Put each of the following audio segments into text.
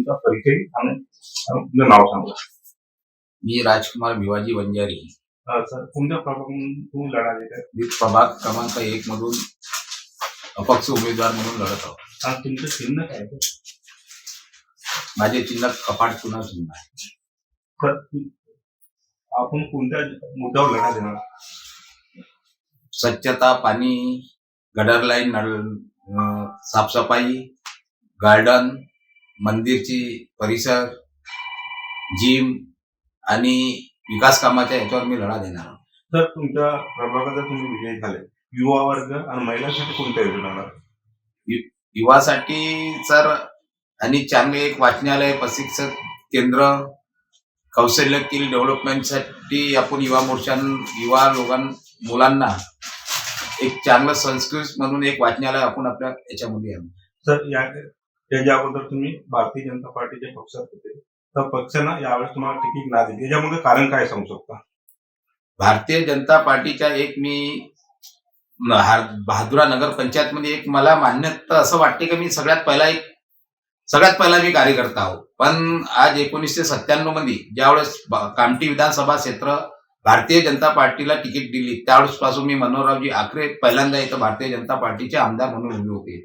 तुमचा परिचय आणि तुमचं नाव सांगा. मी राजकुमार भिवाजी वंजारी. सर कोणत्या प्रभागातून तुम्ही लढा देत आहे? मी प्रभाग क्रमांक 1 मधून अपक्ष उमेदवार म्हणून लढत आहोत. आणि तुमचं चिन्ह काय आहे? माझे चिन्ह कपाट चुना चिन्ह आहे. तर आपण कोणत्या मुद्द्यावर लढा देणार? स्वच्छता, पाणी, गटर लाईन, साफसफाई, गार्डन, मंदिरची परिसर, जिम आणि विकास कामाच्या याच्यावर मी लढा देणार आहोत. तर तुमच्या प्रभागात तुम्ही विजयी झाले, युवा वर्ग आणि महिलांसाठी कोणत्या योजना आणणार? युवासाठी सर आणि चांगले एक वाचनालय, प्रशिक्षण केंद्र, कौशल्य स्किल डेव्हलपमेंटसाठी आपण युवा मुलांना एक चांगलं संस्कृत म्हणून एक वाचनालय आपण आपल्या याच्यामध्ये आणू. सर याच्या अगोदर तुम्ही भारतीय जनता पार्टीच्या पक्षात होते, तर पक्षानं यावेळेस तुम्हाला तिकीट नाही दिली, याच्यामध्ये कारण काय सांगू शकता? भारतीय जनता पार्टीच्या मी बहादुरा नगर पंचायत मध्ये मला मान्यता असं वाटते की मी सगळ्यात पहिला मी कार्यकर्ता आहोत. पण आज 1997 मध्ये ज्यावेळेस कामठी विधानसभा क्षेत्र भारतीय जनता पार्टीला तिकीट दिली, त्यावेळेस पासून मी मनोहररावजी आखरे पहिल्यांदा इथं भारतीय जनता पार्टीचे आमदार म्हणून उभे होते.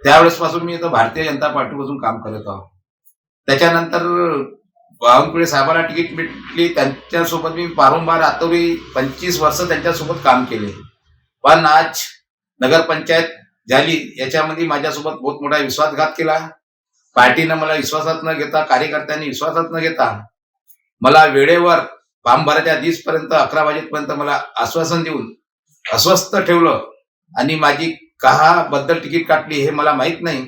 त्यावेळेस पासून मी इथं भारतीय जनता पार्टीपासून काम करत आहोत. त्याच्यानंतर बावनकुळे साहेबांना तिकीट भेटली, त्यांच्यासोबत मी वारंवार आतोरी 25 वर्ष त्यांच्यासोबत काम केले. पण आज नगरपंचायत झाली, याच्यामध्ये माझ्यासोबत बहुत मोठा विश्वासघात केला. पार्टीनं मला विश्वासात न घेता, कार्यकर्त्यांनी विश्वासात न घेता मला वेळेवर फॉर्म भरायच्या दिवसपर्यंत 11 वाजेपर्यंत मला आश्वासन देऊन अस्वस्थ ठेवलं आणि माझी बद्दल तिकीट काटली हे मला माहित नाही.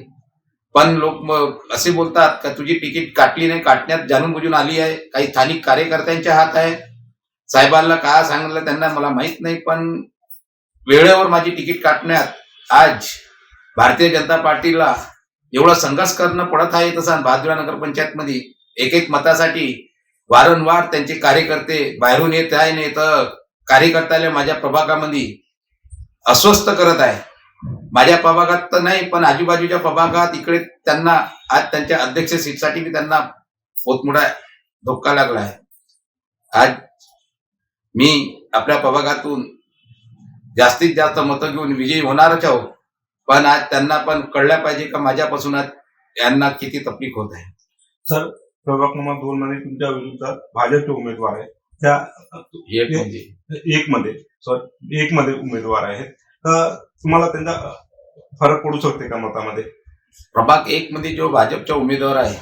पण लोक असे बोलतात का तुझी तिकीट काटली नाही, काटण्यात जाणून बुजून आली आहे, काही स्थानिक कार्यकर्त्यांच्या हात आहे. साहेबांना काय सांगितलं त्यांना मला माहित नाही, पण वेळेवर माझी तिकीट काटण्यात आज भारतीय जनता पार्टीला एवढा संघर्ष करणं पडत आहे. तसं बहादुरा नगरपंचायत मध्ये एक मतासाठी वारंवार त्यांचे कार्यकर्ते बाहेरून येत आहे, नाही तर कार्यकर्त्याला माझ्या प्रभागामध्ये अस्वस्थ करत आहे. माझ्या प्रभागात तर नाही, पण आजूबाजूच्या प्रभागात इकडे त्यांना आज त्यांच्या अध्यक्ष सीटसाठी मी त्यांना बहुत मोठा धोका लागला आहे. आज मी आपल्या प्रभागातून जास्तीत जास्त मतं घेऊन विजयी होणारच आहोत. पण आज त्यांना पण कळलं पाहिजे का माझ्यापासून आज यांना किती तकलीफ होत आहे. सर प्रभाग क्रमांक 2 मध्ये तुमच्या विरुद्ध भाजपचे उमेदवार आहेत, त्या एक मध्ये उमेदवार आहेत, तर तुम्हाला त्यांचा फरक पडू शकते का मतामध्ये? प्रभाग 1 मध्ये जो भाजपचा उमेदवार आहे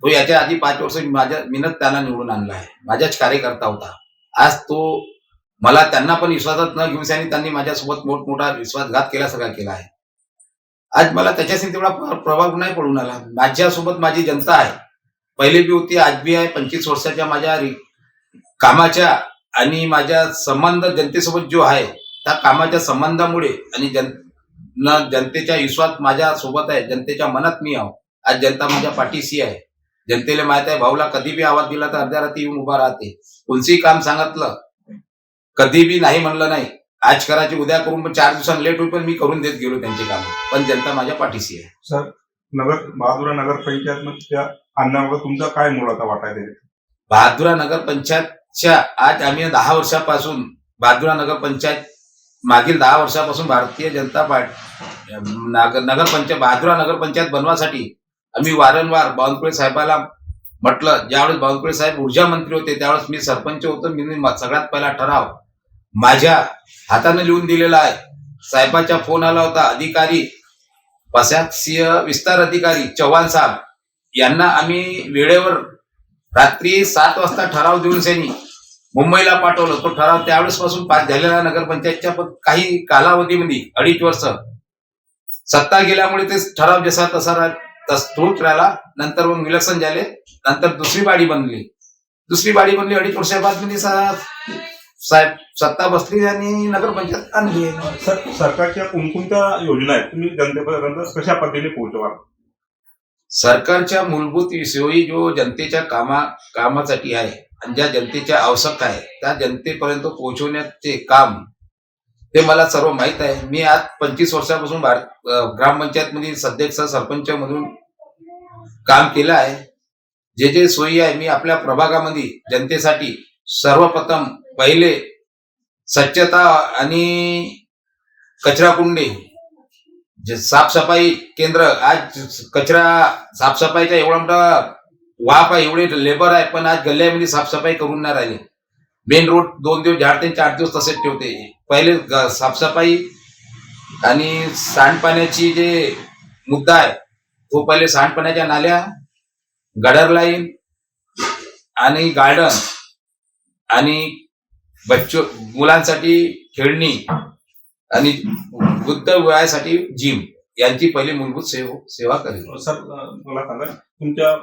तो याच्या आधी 5 वर्ष मीनच त्याला निवडून आणला आहे. माझाच कार्यकर्ता होता. आज तो मला त्यांना पण विश्वासात न घेऊन त्यांनी माझ्यासोबत मोठमोठा विश्वासघात सगळा केला आहे. आज मला त्याच्याशी तेवढा प्रभाव नाही पडून आला. माझ्यासोबत माझी जनता आहे, पहिले बी होती, आज बी आहे. 25 वर्षाच्या माझ्या कामाच्या आणि माझ्या संबंध जनतेसोबत जो आहे त्या कामाच्या संबंधामुळे आणि जनतेच्या विश्वास माझ्या सोबत आहे, जनतेच्या मनात मी आहो. आज जनता माझ्या पाठीशी आहे. जनतेला माहित आहे, भाऊला कधी बी आवाज दिला तर अर्ध्या रात्री येऊन उभा राहते. कोणतेही काम सांगितलं कधी बी नाही म्हणलं नाही, आज करायचे उद्या करून, पण 4 दिवसांनी लेट होईल पण मी करून देत गेलो त्यांचे काम. पण जनता माझ्या पाठीशी आहे. सर बहादुरा नगर पंचायत मध्ये आणण्यावर तुमचा काय मोलाचा वाटा आहे? बहादुरा नगर पंचायतच्या आज आम्ही 10 वर्षापासून बहादुरा नगर पंचायत मागील 10 वर्षापासून भारतीय जनता पार्टी बहादुरा नगर पंचायत बनवासाठी आम्ही वारंवार बावनकुळे साहेबाला म्हटलं. ज्यावेळेस बावनकुळे साहेब ऊर्जा मंत्री होते त्यावेळेस मी सरपंच होतो. मी सगळ्यात पहिला ठराव माझ्या हाताने लिहून दिलेला आहे. साहेबांचा फोन आला होता. अधिकारी प्रशासकीय विस्तार अधिकारी चव्हाण साहेब यांना आम्ही वेळेवर रात्री 7 वाजता ठराव देऊन त्यांनी मुंबईला पाठवलं. तो ठराव त्यावेळेस पासून पास झालेला नगरपंचायतच्या, पण काही कालावधीमध्ये 2.5 वर्ष सत्ता गेल्यामुळे ते ठराव जसा तसा तूट राहिला. नंतर मग इलेक्शन झाले, नंतर दुसरी बाडी बनली 2.5 वर्षाबाद मध्ये साहेब सत्ता बसली आणि नगरपंचायत आणली. सरकारच्या कोणकोणत्या योजना आहेत, तुम्ही जनतेपर्यंत कशा पद्धतीने पोहोचवा? सरकारच्या मूलभूत सोयी जो जनतेच्या कामासाठी आहे आणि ज्या जनतेच्या आवश्यकता आहे त्या जनतेपर्यंत पोहोचवण्याचे काम ते मला सर्व माहित आहे. मी आज 25 वर्षापासून ग्रामपंचायत मध्ये सदस्य सरपंच म्हणून काम केलं आहे. जे जे सोयी आहे मी आपल्या प्रभागामध्ये जनतेसाठी सर्वप्रथम पहिले स्वच्छता आणि कचरा कुंडी, जे साफसफाई केंद्र, आज कचरा साफसफाईचा एवढा मोठा वाप आहे, एवढे लेबर आहे, पण आज गल्ल्यामध्ये साफसफाई करून नाही राहिले. मेन रोड 2 दिवस झाडते, 4 दिवस तसेच ठेवते. पहिले साफसफाई आणि सांडपाण्याची जे मुद्दा आहे तो पहिले सांडपाण्याच्या नाल्या, गटर लाईन आणि गार्डन आणि मुलांसाठी खेळणी आणि वृद्ध वयासाठी जिम यांची पहिली मूलभूत सेवा करेल. सर मला सांगा तुमच्या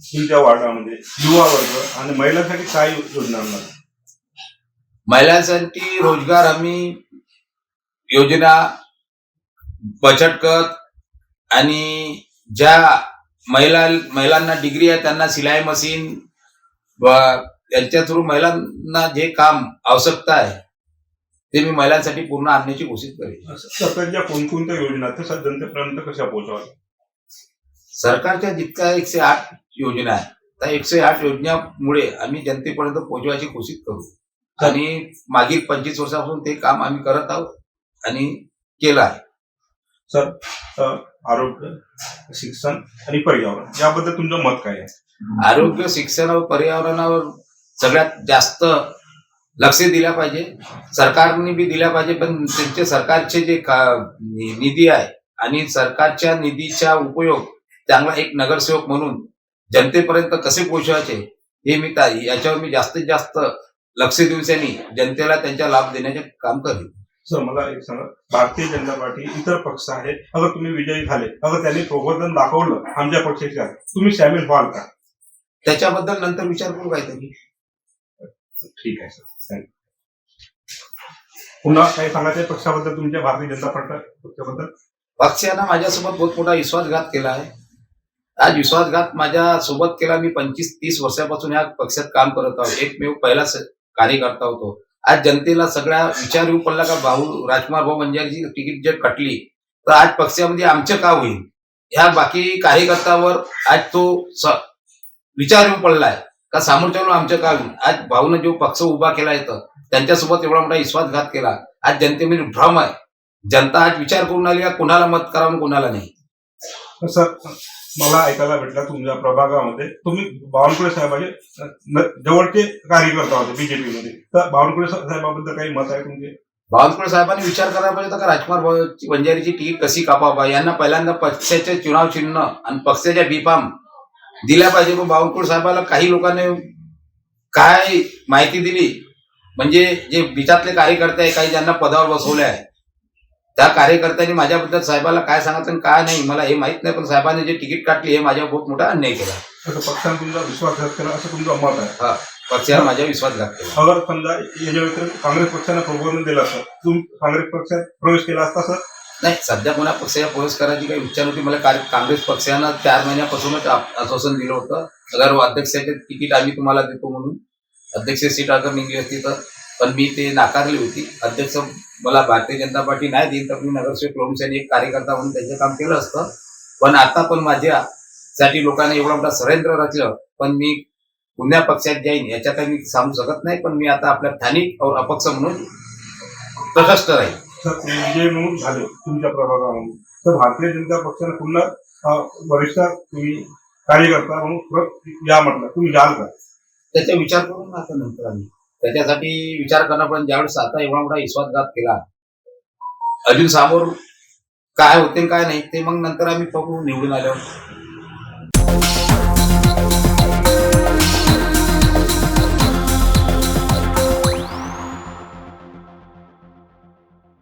तुमच्या वार्डामध्ये युवा वर्ग आणि महिलांसाठी काय योजना आणणार? महिलांसाठी रोजगार हमी योजना, बचत गट आणि ज्या महिलांना डिग्री आहे त्यांना सिलाई मशीन यांच्या थ्रू महिलांना जे काम आवश्यकता आहे ते मी महिलांसाठी पूर्ण आणण्याची कोशिश करेन. सरकारच्या कोणकोणत्या योजना त्या जनतेपर्यंत कशा पोहोचवाल? सरकारच्या जितक्या 108 योजना आहेत त्या 108 योजनामुळे आम्ही जनतेपर्यंत पोहोचवायची कोशिश करू आणि मागील 25 वर्षापासून ते काम आम्ही करत आहोत आणि केलं आहे. सर आरोग्य, शिक्षण आणि पर्यावरण याबद्दल तुमचं मत काय आहे? आरोग्य, शिक्षण व पर्यावरणावर सगळ्यात जास्त लक्ष दिल्या पाहिजे. सरकारने बी दिल्या पाहिजे, पण त्यांचे सरकारचे जे निधी आहे आणि सरकारच्या निधीचा उपयोग चांगला एक नगरसेवक म्हणून जनतेपर्यंत कसे पोहोचवायचे हे याच्यावर मी जास्तीत जास्त लक्ष दिवसांनी जनतेला त्यांचा लाभ देण्याचे काम करेन. सर मला एक सांगा, भारतीय जनता पार्टी इतर पक्ष आहे, अगर तुम्ही विजयी झाले, अगर त्यांनी प्रबोधन दाखवलं आमच्या पक्षाच्या, तुम्ही सामील व्हाल का? त्याच्याबद्दल नंतर विचार करू काहीतरी. ठीक आहे सर, थँक्यू. पुन्हा काही सांगायचं पक्षाबद्दल, तुमच्या भारतीय जनता पक्षाबद्दल? पक्षानं माझ्यासोबत बहुत मोठा विश्वासघात केला आहे. आज विश्वासघात माझ्या सोबत केला. मी 25-30 वर्षापासून या पक्षात काम करत आहोत. एकमेव पहिला कार्यकर्ता होतो. आज जनतेला सगळ्या विचार येऊ पडला का राजकुमार भाऊ बंजारीची तिकीट जर कटली तर आज पक्षामध्ये आमचं का होईल, ह्या बाकी कार्यकर्त्यावर आज तो विचार येऊ पडलाय का सामोरच्या आमचं का होईल. आज भाऊनं जो पक्ष उभा केला येतं त्यांच्यासोबत एवढा मोठा विश्वासघात केला. आज जनतेमध्ये भ्रम आहे. जनता आज विचार करून आली का कुणाला मत करावं कुणाला नाही. सर मला ऐकायला भेटलं तुमच्या प्रभागामध्ये तुम्ही बावनकुळे साहेबांचे जवळचे कार्यकर्ता होते बीजेपीमध्ये, तर बावनकुळे साहेबाबद्दल काही मत आहे तुमचे? बावनकुळे साहेबांनी विचार करायला पाहिजे का राजकुमार बंजारीची तिकीट कशी कापावा. यांना पहिल्यांदा पक्षाचे चुनाव चिन्ह आणि पक्षाच्या बीफार्म दिल्या पाहिजे. पण बावनकुळे साहेबाला काही लोकांनी काय माहिती दिली, म्हणजे जे बीटातले कार्यकर्ते आहे काही ज्यांना पदावर बसवले आहे त्या कार्यकर्त्यांनी माझ्याबद्दल साहेबाला काय सांगितलं आणि काय नाही मला हे माहित नाही, पण साहेबांनी जे तिकीट काढली हे माझ्यावर बहुत मोठा अन्याय केला. पक्षाने तुमचा विश्वासघात केला असं तुमचं मत आहे? हा, पक्षाने माझ्या विश्वासघात केला. अगर समजा याच्या व्यतिरिक्त काँग्रेस पक्षाने प्रबोधन दिलं असतं, तुम्ही काँग्रेस पक्षात प्रवेश केला असता सर? नाही, सध्या कोणा पक्षाच्या प्रवेश करायची काही इच्छा नव्हती. मला काँग्रेस पक्षानं 4 महिन्यापासूनच आश्वासन दिलं होतं अगर अध्यक्षाचे तिकीट आम्ही तुम्हाला देतो म्हणून. अध्यक्ष सीट अगर निघली असती तर, पण मी ते नाकारली होती. अध्यक्ष मला भारतीय जनता पार्टी नाही देईल तर मी नगरसेवक लोणीसाठी एक कार्यकर्ता म्हणून त्यांचं काम केलं असतं. पण आता पण माझ्यासाठी लोकांनी एवढा मोठा षड्यंत्र रचलं, पण मी पुण्या पक्षात जाईन याच्या काही मी सांगू शकत नाही. पण मी आता आपल्या स्थानिक और अपक्ष म्हणून तटस्थ राहील. सर विजय म्हणून झाले तुमच्या प्रभागामध्ये, तर भारतीय जनता पक्षाने पुन्हा वरिष्ठ तुम्ही कार्यकर्ता म्हणून या म्हटलं, तुम्ही जाल का? त्याचा विचार करून आता नंतर आम्ही त्याच्यासाठी विचार करणं. पण ज्यावेळेस आता एवढा मोठा विश्वासघात केला, अजून समोर काय होते काय नाही ते मग नंतर आम्ही बघू निवडून आल्यावर.